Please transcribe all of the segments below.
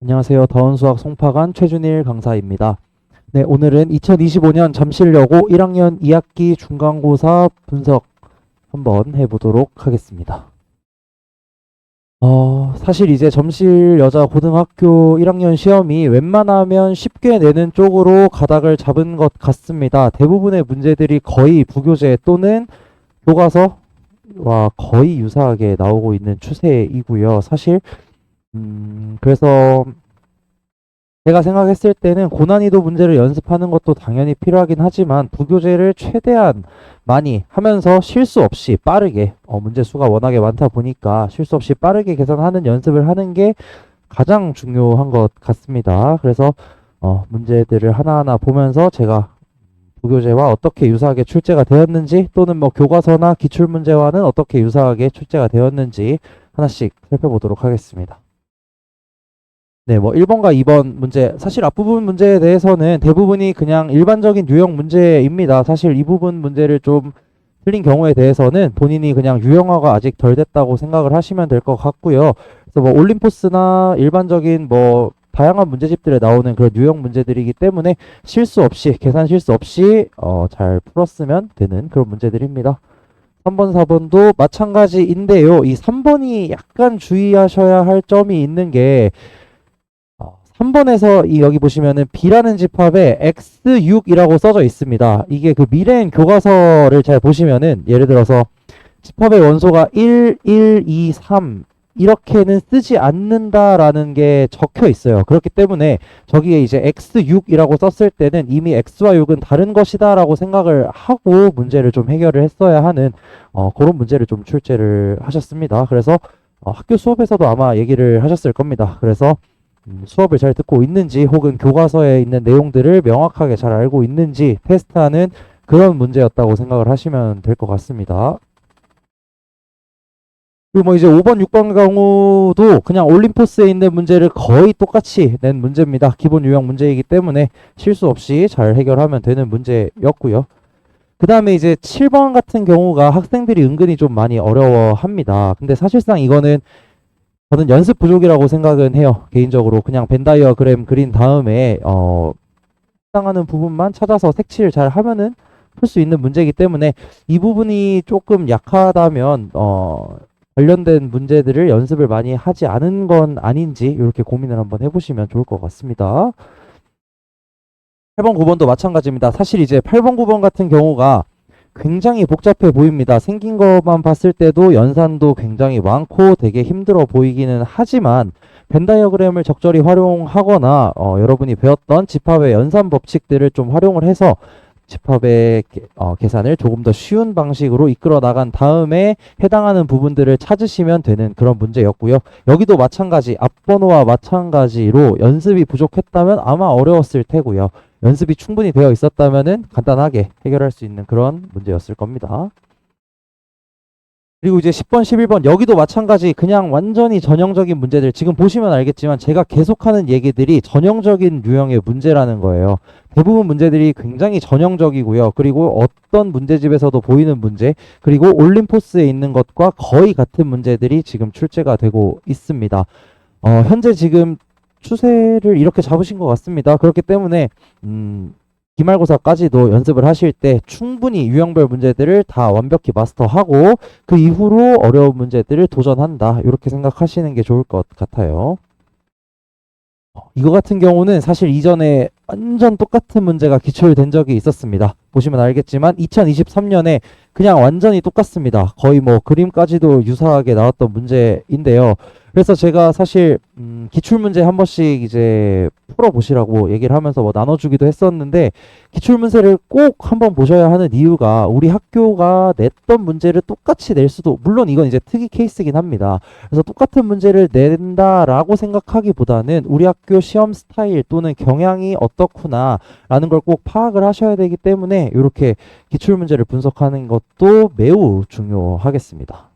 안녕하세요. 더원수학 송파관 최준일 강사입니다. 네, 오늘은 2025년 잠실여고 1학년 2학기 중간고사 분석 한번 해보도록 하겠습니다. 사실 이제 점실 여자 고등학교 1학년 시험이 웬만하면 쉽게 내는 쪽으로 가닥을 잡은 것 같습니다. 대부분의 문제들이 거의 부교재 또는 교과서와 거의 유사하게 나오고 있는 추세이고요. 사실 그래서 제가 생각했을 때는 고난이도 문제를 연습하는 것도 당연히 필요하긴 하지만 부교재를 최대한 많이 하면서 실수 없이 빠르게 문제 수가 워낙에 많다 보니까 실수 없이 빠르게 계산하는 연습을 하는 게 가장 중요한 것 같습니다. 그래서 문제들을 하나하나 보면서 제가 부교재와 어떻게 유사하게 출제가 되었는지 또는 뭐 교과서나 기출문제와는 어떻게 유사하게 출제가 되었는지 하나씩 살펴보도록 하겠습니다. 네, 뭐 1번과 2번 문제, 사실 앞부분 문제에 대해서는 대부분이 그냥 일반적인 유형 문제입니다. 사실 이 부분 문제를 좀 틀린 경우에 대해서는 본인이 그냥 유형화가 아직 덜 됐다고 생각을 하시면 될 것 같고요. 그래서 뭐 올림포스나 일반적인 뭐 다양한 문제집들에 나오는 그런 유형 문제들이기 때문에 실수 없이, 계산 실수 없이 잘 풀었으면 되는 그런 문제들입니다. 3번, 4번도 마찬가지인데요. 이 3번이 약간 주의하셔야 할 점이 있는 게 3번에서 여기 보시면은 B라는 집합에 X6이라고 써져 있습니다. 이게 그 미래엔 교과서를 잘 보시면은 예를 들어서 집합의 원소가 1, 1, 2, 3 이렇게는 쓰지 않는다라는 게 적혀 있어요. 그렇기 때문에 저기에 이제 X6이라고 썼을 때는 이미 X와 6은 다른 것이다라고 생각을 하고 문제를 좀 해결을 했어야 하는 그런 문제를 좀 출제를 하셨습니다. 그래서 학교 수업에서도 아마 얘기를 하셨을 겁니다. 그래서 수업을 잘 듣고 있는지 혹은 교과서에 있는 내용들을 명확하게 잘 알고 있는지 테스트하는 그런 문제였다고 생각을 하시면 될 것 같습니다. 그리고 뭐 이제 5번, 6번 경우도 그냥 올림포스에 있는 문제를 거의 똑같이 낸 문제입니다. 기본 유형 문제이기 때문에 실수 없이 잘 해결하면 되는 문제였고요. 그 다음에 이제 7번 같은 경우가 학생들이 은근히 좀 많이 어려워합니다. 근데 사실상 이거는 저는 연습 부족이라고 생각은 해요. 개인적으로 그냥 벤 다이어그램 그린 다음에 해당하는 부분만 찾아서 색칠을 잘 하면은 풀 수 있는 문제이기 때문에 이 부분이 조금 약하다면 관련된 문제들을 연습을 많이 하지 않은 건 아닌지 이렇게 고민을 한번 해보시면 좋을 것 같습니다. 8번, 9번도 마찬가지입니다. 사실 이제 8번, 9번 같은 경우가 굉장히 복잡해 보입니다. 생긴 것만 봤을 때도 연산도 굉장히 많고 되게 힘들어 보이기는 하지만 벤 다이어그램을 적절히 활용하거나 여러분이 배웠던 집합의 연산 법칙들을 좀 활용을 해서 집합의 계산을 조금 더 쉬운 방식으로 이끌어 나간 다음에 해당하는 부분들을 찾으시면 되는 그런 문제였고요. 여기도 마찬가지, 앞번호와 마찬가지로 연습이 부족했다면 아마 어려웠을 테고요. 연습이 충분히 되어 있었다면은 간단하게 해결할 수 있는 그런 문제였을 겁니다. 그리고 이제 10번, 11번 여기도 마찬가지 그냥 완전히 전형적인 문제들 지금 보시면 알겠지만 제가 계속하는 얘기들이 전형적인 유형의 문제라는 거예요. 대부분 문제들이 굉장히 전형적이고요. 그리고 어떤 문제집에서도 보이는 문제 그리고 올림포스에 있는 것과 거의 같은 문제들이 지금 출제가 되고 있습니다. 현재 지금 추세를 이렇게 잡으신 것 같습니다. 그렇기 때문에 기말고사까지도 연습을 하실 때 충분히 유형별 문제들을 다 완벽히 마스터하고 그 이후로 어려운 문제들을 도전한다. 이렇게 생각하시는 게 좋을 것 같아요. 이거 같은 경우는 사실 이전에 완전 똑같은 문제가 기출된 적이 있었습니다. 보시면 알겠지만 2023년에 그냥 완전히 똑같습니다. 거의 뭐 그림까지도 유사하게 나왔던 문제인데요. 그래서 제가 사실 기출문제 한 번씩 이제 풀어보시라고 얘기를 하면서 뭐 나눠주기도 했었는데 기출문제를 꼭 한번 보셔야 하는 이유가 우리 학교가 냈던 문제를 똑같이 낼 수도 물론 이건 이제 특이 케이스긴 합니다. 그래서 똑같은 문제를 낸다라고 생각하기보다는 우리 학교 시험 스타일 또는 경향이 어떻구나 라는 걸 꼭 파악을 하셔야 되기 때문에 이렇게 기출문제를 분석하는 것도 매우 중요하겠습니다.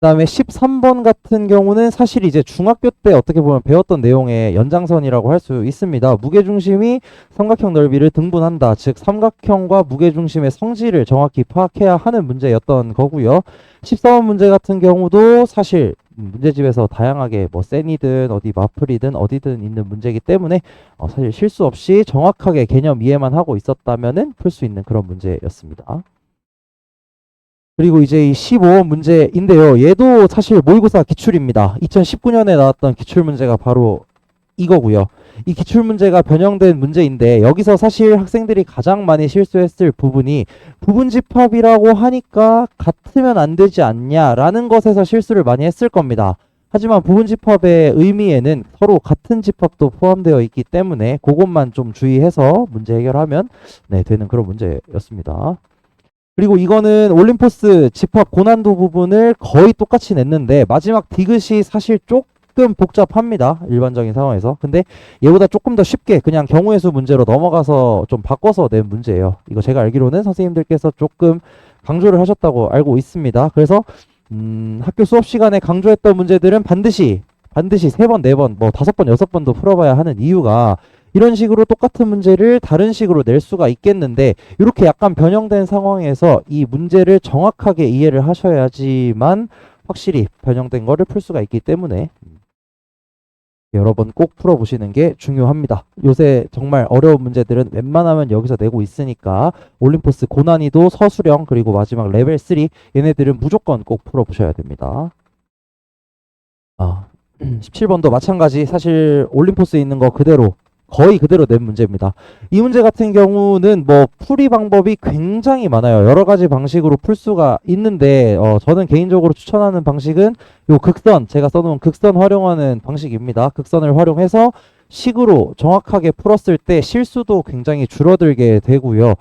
그다음에 13번 같은 경우는 사실 이제 중학교 때 어떻게 보면 배웠던 내용의 연장선이라고 할 수 있습니다. 무게중심이 삼각형 넓이를 등분한다. 즉 삼각형과 무게중심의 성질을 정확히 파악해야 하는 문제였던 거고요. 14번 문제 같은 경우도 사실 문제집에서 다양하게 뭐 센이든 어디 마플이든 어디든 있는 문제이기 때문에 사실 실수 없이 정확하게 개념 이해만 하고 있었다면은 풀 수 있는 그런 문제였습니다. 그리고 이제 이 15번 문제인데요. 얘도 사실 모의고사 기출입니다. 2019년에 나왔던 기출 문제가 바로 이거고요. 이 기출 문제가 변형된 문제인데 여기서 사실 학생들이 가장 많이 실수했을 부분이 부분 집합이라고 하니까 같으면 안 되지 않냐라는 것에서 실수를 많이 했을 겁니다. 하지만 부분 집합의 의미에는 서로 같은 집합도 포함되어 있기 때문에 그것만 좀 주의해서 문제 해결하면 되는 그런 문제였습니다. 그리고 이거는 올림포스 집합 고난도 부분을 거의 똑같이 냈는데 마지막 디귿이 사실 조금 복잡합니다. 일반적인 상황에서. 근데 얘보다 조금 더 쉽게 그냥 경우의 수 문제로 넘어가서 좀 바꿔서 낸 문제예요. 이거 제가 알기로는 선생님들께서 조금 강조를 하셨다고 알고 있습니다. 그래서 학교 수업 시간에 강조했던 문제들은 반드시 3번, 4번, 뭐 5번, 6번도 풀어봐야 하는 이유가 이런 식으로 똑같은 문제를 다른 식으로 낼 수가 있겠는데 이렇게 약간 변형된 상황에서 이 문제를 정확하게 이해를 하셔야지만 확실히 변형된 거를 풀 수가 있기 때문에 여러 번 꼭 풀어보시는 게 중요합니다. 요새 정말 어려운 문제들은 웬만하면 여기서 내고 있으니까 올림포스 고난이도, 서술형, 그리고 마지막 레벨 3 얘네들은 무조건 꼭 풀어보셔야 됩니다. 17번도 마찬가지 사실 올림포스에 있는 거 그대로 거의 그대로 낸 문제입니다. 이 문제 같은 경우는 뭐 풀이 방법이 굉장히 많아요. 여러 가지 방식으로 풀 수가 있는데 저는 개인적으로 추천하는 방식은 요 극선, 제가 써놓은 극선 활용하는 방식입니다. 극선을 활용해서 식으로 정확하게 풀었을 때 실수도 굉장히 줄어들게 되고요.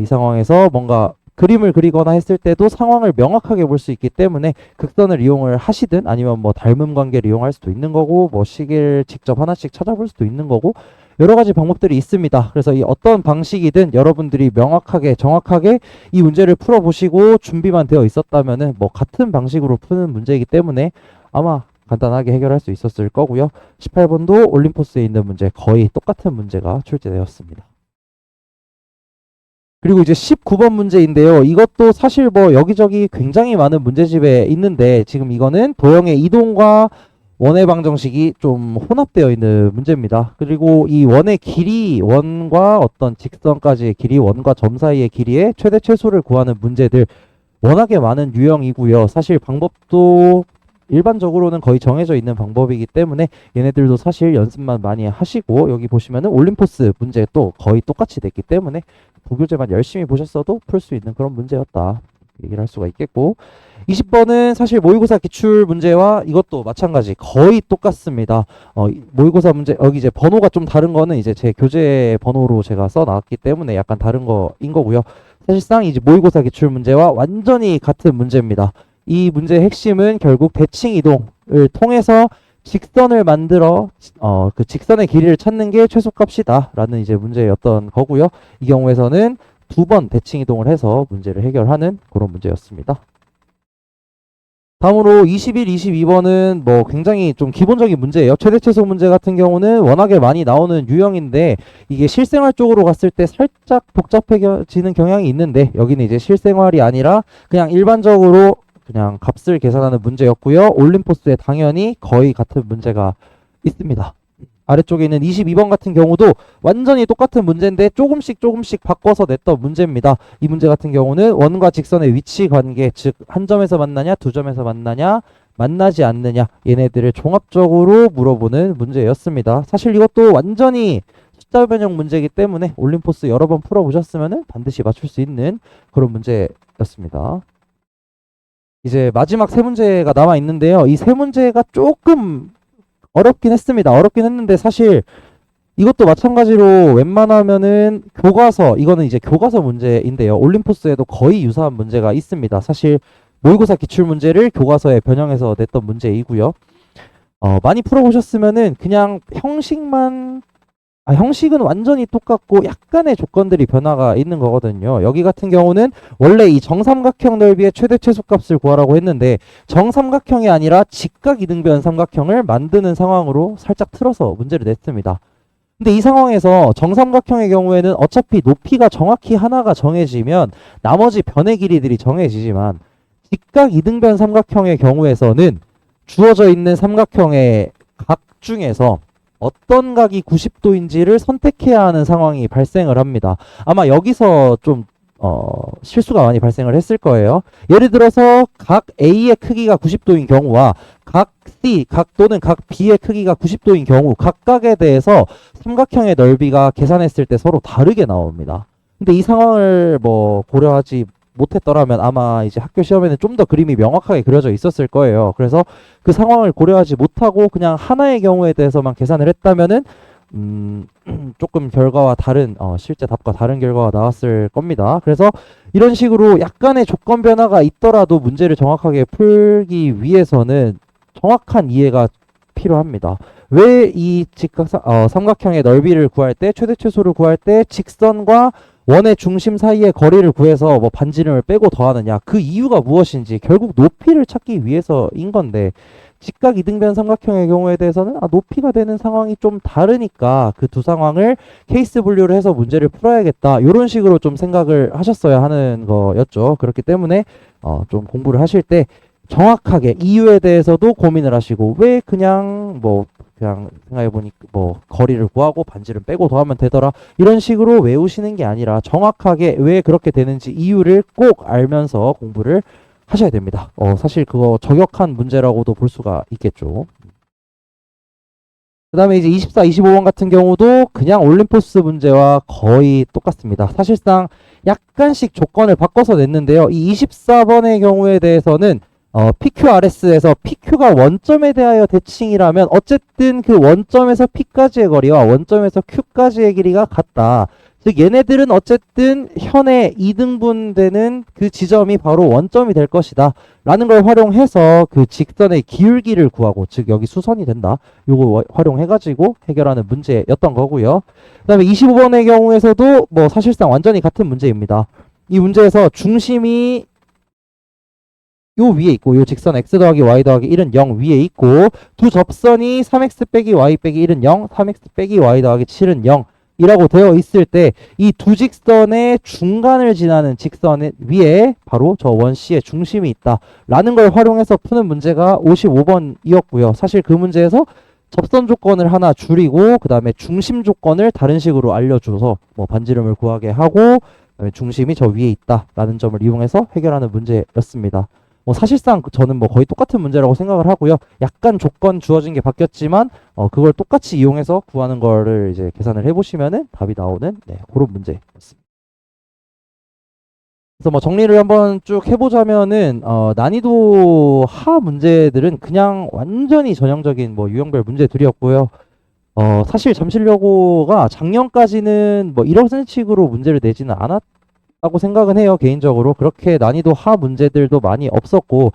이 상황에서 뭔가 그림을 그리거나 했을 때도 상황을 명확하게 볼 수 있기 때문에 극선을 이용을 하시든 아니면 뭐 닮음 관계를 이용할 수도 있는 거고 뭐 식을 직접 하나씩 찾아볼 수도 있는 거고 여러 가지 방법들이 있습니다. 그래서 이 어떤 방식이든 여러분들이 명확하게 정확하게 이 문제를 풀어보시고 준비만 되어 있었다면은 뭐 같은 방식으로 푸는 문제이기 때문에 아마 간단하게 해결할 수 있었을 거고요. 18번도 올림포스에 있는 문제 거의 똑같은 문제가 출제되었습니다. 그리고 이제 19번 문제인데요. 이것도 사실 뭐 여기저기 굉장히 많은 문제집에 있는데 지금 이거는 도형의 이동과 원의 방정식이 좀 혼합되어 있는 문제입니다. 그리고 이 원의 길이, 원과 어떤 직선까지의 길이, 원과 점 사이의 길이의 최대 최소를 구하는 문제들 워낙에 많은 유형이고요. 사실 방법도 일반적으로는 거의 정해져 있는 방법이기 때문에 얘네들도 사실 연습만 많이 하시고 여기 보시면은 올림포스 문제 또 거의 똑같이 됐기 때문에 부교재만 열심히 보셨어도 풀 수 있는 그런 문제였다 얘기를 할 수가 있겠고 20번은 사실 모의고사 기출 문제와 이것도 마찬가지 거의 똑같습니다. 모의고사 문제 여기 이제 번호가 좀 다른 거는 이제 제 교재 번호로 제가 써놨기 때문에 약간 다른 거인 거고요. 사실상 이제 모의고사 기출 문제와 완전히 같은 문제입니다. 이 문제의 핵심은 결국 대칭 이동을 통해서 직선을 만들어 그 직선의 길이를 찾는 게 최소값이다 라는 이제 문제였던 거고요. 이 경우에서는 2번 대칭 이동을 해서 문제를 해결하는 그런 문제였습니다. 다음으로 21, 22번은 뭐 굉장히 좀 기본적인 문제예요. 최대 최소 문제 같은 경우는 워낙에 많이 나오는 유형인데 이게 실생활 쪽으로 갔을 때 살짝 복잡해지는 경향이 있는데 여기는 이제 실생활이 아니라 그냥 일반적으로 그냥 값을 계산하는 문제였고요. 올림포스에 당연히 거의 같은 문제가 있습니다. 아래쪽에 있는 22번 같은 경우도 완전히 똑같은 문제인데 조금씩 바꿔서 냈던 문제입니다. 이 문제 같은 경우는 원과 직선의 위치 관계, 즉 한 점에서 만나냐, 두 점에서 만나냐, 만나지 않느냐 얘네들을 종합적으로 물어보는 문제였습니다. 사실 이것도 완전히 숫자 변형 문제이기 때문에 올림포스 여러 번 풀어보셨으면 반드시 맞출 수 있는 그런 문제였습니다. 이제 마지막 세 문제가 남아 있는데요. 이 세 문제가 조금 어렵긴 했습니다. 어렵긴 했는데 사실 이것도 마찬가지로 웬만하면은 교과서, 이거는 이제 교과서 문제인데요. 올림포스에도 거의 유사한 문제가 있습니다. 사실 모의고사 기출 문제를 교과서에 변형해서 냈던 문제이고요. 많이 풀어보셨으면은 그냥 형식만 형식은 완전히 똑같고 약간의 조건들이 변화가 있는 거거든요. 여기 같은 경우는 원래 이 정삼각형 넓이의 최대 최소값을 구하라고 했는데 정삼각형이 아니라 직각 이등변 삼각형을 만드는 상황으로 살짝 틀어서 문제를 냈습니다. 근데 이 상황에서 정삼각형의 경우에는 어차피 높이가 정확히 하나가 정해지면 나머지 변의 길이들이 정해지지만 직각 이등변 삼각형의 경우에서는 주어져 있는 삼각형의 각 중에서 어떤 각이 90도인지를 선택해야 하는 상황이 발생을 합니다. 아마 여기서 좀 실수가 많이 발생을 했을 거예요. 예를 들어서 각 A의 크기가 90도인 경우와 각 C, 각 또는 각 B의 크기가 90도인 경우 각각에 대해서 삼각형의 넓이가 계산했을 때 서로 다르게 나옵니다. 근데 이 상황을 뭐 고려하지 못했더라면 아마 이제 학교 시험에는 좀 더 그림이 명확하게 그려져 있었을 거예요. 그래서 그 상황을 고려하지 못하고 그냥 하나의 경우에 대해서만 계산을 했다면은 조금 결과와 다른 실제 답과 다른 결과가 나왔을 겁니다. 그래서 이런 식으로 약간의 조건 변화가 있더라도 문제를 정확하게 풀기 위해서는 정확한 이해가 필요합니다. 왜 이 삼각형의 넓이를 구할 때 최대 최소를 구할 때 직선과 원의 중심 사이의 거리를 구해서 뭐 반지름을 빼고 더하느냐, 그 이유가 무엇인지 결국 높이를 찾기 위해서인 건데 직각 이등변 삼각형의 경우에 대해서는 높이가 되는 상황이 좀 다르니까 그 두 상황을 케이스 분류를 해서 문제를 풀어야겠다, 이런 식으로 좀 생각을 하셨어야 하는 거였죠. 그렇기 때문에 좀 공부를 하실 때 정확하게 이유에 대해서도 고민을 하시고, 왜 그냥 생각해보니 거리를 구하고 반지름 빼고 더하면 되더라, 이런 식으로 외우시는 게 아니라 정확하게 왜 그렇게 되는지 이유를 꼭 알면서 공부를 하셔야 됩니다. 사실 그거 저격한 문제라고도 볼 수가 있겠죠. 그 다음에 이제 24, 25번 같은 경우도 그냥 올림포스 문제와 거의 똑같습니다. 사실상 약간씩 조건을 바꿔서 냈는데요. 이 24번의 경우에 대해서는 PQRS에서 PQ가 원점에 대하여 대칭이라면 어쨌든 그 원점에서 P까지의 거리와 원점에서 Q까지의 길이가 같다. 즉 얘네들은 어쨌든 현의 이등분되는 그 지점이 바로 원점이 될 것이다 라는 걸 활용해서 그 직선의 기울기를 구하고, 즉 여기 수선이 된다, 요거 활용해 가지고 해결하는 문제였던 거고요. 그 다음에 25번의 경우에서도 뭐 사실상 완전히 같은 문제입니다. 이 문제에서 중심이 요 위에 있고, 요 직선 x 더하기 y 더하기 1은 0 위에 있고, 두 접선이 3x 빼기 y 빼기 1은 0, 3x 빼기 y 더하기 7은 0 이라고 되어 있을 때 이 두 직선의 중간을 지나는 직선 위에 바로 저 원C의 중심이 있다 라는 걸 활용해서 푸는 문제가 55번이었고요. 사실 그 문제에서 접선 조건을 하나 줄이고 그 다음에 중심 조건을 다른 식으로 알려줘서 뭐 반지름을 구하게 하고, 그다음에 중심이 저 위에 있다 라는 점을 이용해서 해결하는 문제였습니다. 사실상 저는 거의 똑같은 문제라고 생각을 하고요. 약간 조건 주어진 게 바뀌었지만 그걸 똑같이 이용해서 구하는 거를 이제 계산을 해보시면은 답이 나오는 그런 문제였습니다. 그래서 정리를 한번 쭉 해보자면은 난이도 하 문제들은 그냥 완전히 전형적인 유형별 문제들이었고요. 사실 잠실여고가 작년까지는 이런 식으로 문제를 내지는 않았다고 생각은 해요. 개인적으로 그렇게 난이도 하 문제들도 많이 없었고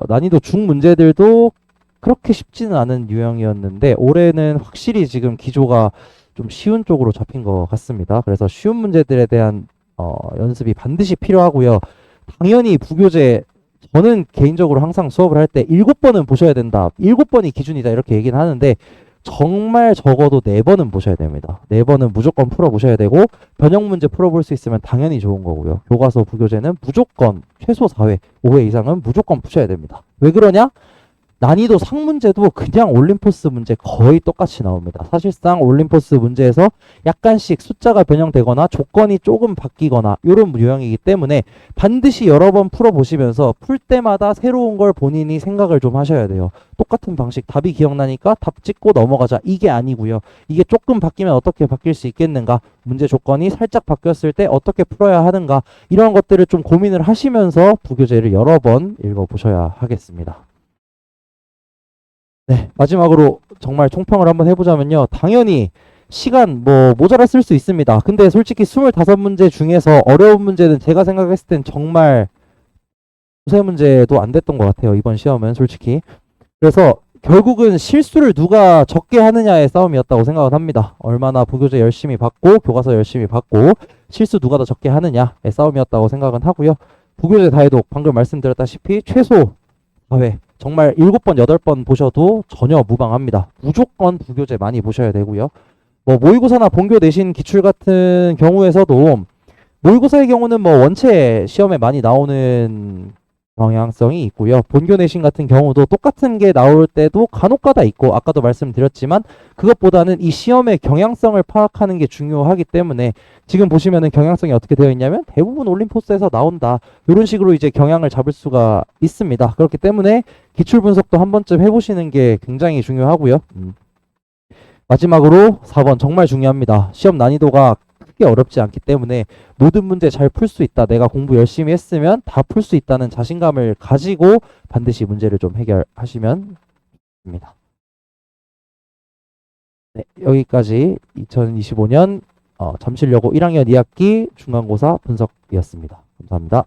난이도 중 문제들도 그렇게 쉽지는 않은 유형이었는데, 올해는 확실히 지금 기조가 좀 쉬운 쪽으로 잡힌 것 같습니다. 그래서 쉬운 문제들에 대한 연습이 반드시 필요하고요. 당연히 부교재, 저는 개인적으로 항상 수업을 할 때 7번은 보셔야 된다, 7번이 기준이다 이렇게 얘기는 하는데 정말 적어도 4번은 보셔야 됩니다. 4번은 무조건 풀어보셔야 되고, 변형 문제 풀어볼 수 있으면 당연히 좋은 거고요. 교과서 부교재는 무조건 최소 4회, 5회 이상은 무조건 푸셔야 됩니다. 왜 그러냐? 난이도 상 문제도 그냥 올림포스 문제 거의 똑같이 나옵니다. 사실상 올림포스 문제에서 약간씩 숫자가 변형되거나 조건이 조금 바뀌거나 이런 유형이기 때문에 반드시 여러 번 풀어보시면서 풀 때마다 새로운 걸 본인이 생각을 좀 하셔야 돼요. 똑같은 방식, 답이 기억나니까 답 찍고 넘어가자, 이게 아니고요. 이게 조금 바뀌면 어떻게 바뀔 수 있겠는가, 문제 조건이 살짝 바뀌었을 때 어떻게 풀어야 하는가, 이런 것들을 좀 고민을 하시면서 부교재를 여러 번 읽어보셔야 하겠습니다. 네, 마지막으로 정말 총평을 한번 해보자면요. 당연히 시간 모자라 쓸 수 있습니다. 근데 솔직히 25문제 중에서 어려운 문제는 제가 생각했을 땐 정말 두세 문제도 안 됐던 것 같아요. 이번 시험은 솔직히. 그래서 결국은 실수를 누가 적게 하느냐의 싸움이었다고 생각을 합니다. 얼마나 부교재 열심히 받고 교과서 열심히 받고 실수 누가 더 적게 하느냐의 싸움이었다고 생각은 하고요. 부교재 다해독 방금 말씀드렸다시피 최소 4회 정말 7번 8번 보셔도 전혀 무방합니다. 무조건 부교재 많이 보셔야 되고요. 뭐 모의고사나 본교 내신 기출 같은 경우에서도 모의고사의 경우는 뭐 원체 시험에 많이 나오는 경향성이 있고요. 본교 내신 같은 경우도 똑같은 게 나올 때도 간혹가다 있고 아까도 말씀드렸지만 그것보다는 이 시험의 경향성을 파악하는 게 중요하기 때문에 지금 보시면은 경향성이 어떻게 되어 있냐면 대부분 올림포스에서 나온다. 이런 식으로 이제 경향을 잡을 수가 있습니다. 그렇기 때문에 기출 분석도 한 번쯤 해보시는 게 굉장히 중요하고요. 마지막으로 4번 정말 중요합니다. 시험 난이도가 크게 어렵지 않기 때문에 모든 문제 잘 풀 수 있다. 내가 공부 열심히 했으면 다 풀 수 있다는 자신감을 가지고 반드시 문제를 좀 해결하시면 됩니다. 네, 여기까지 2025년 잠실여고 1학년 2학기 중간고사 분석이었습니다. 감사합니다.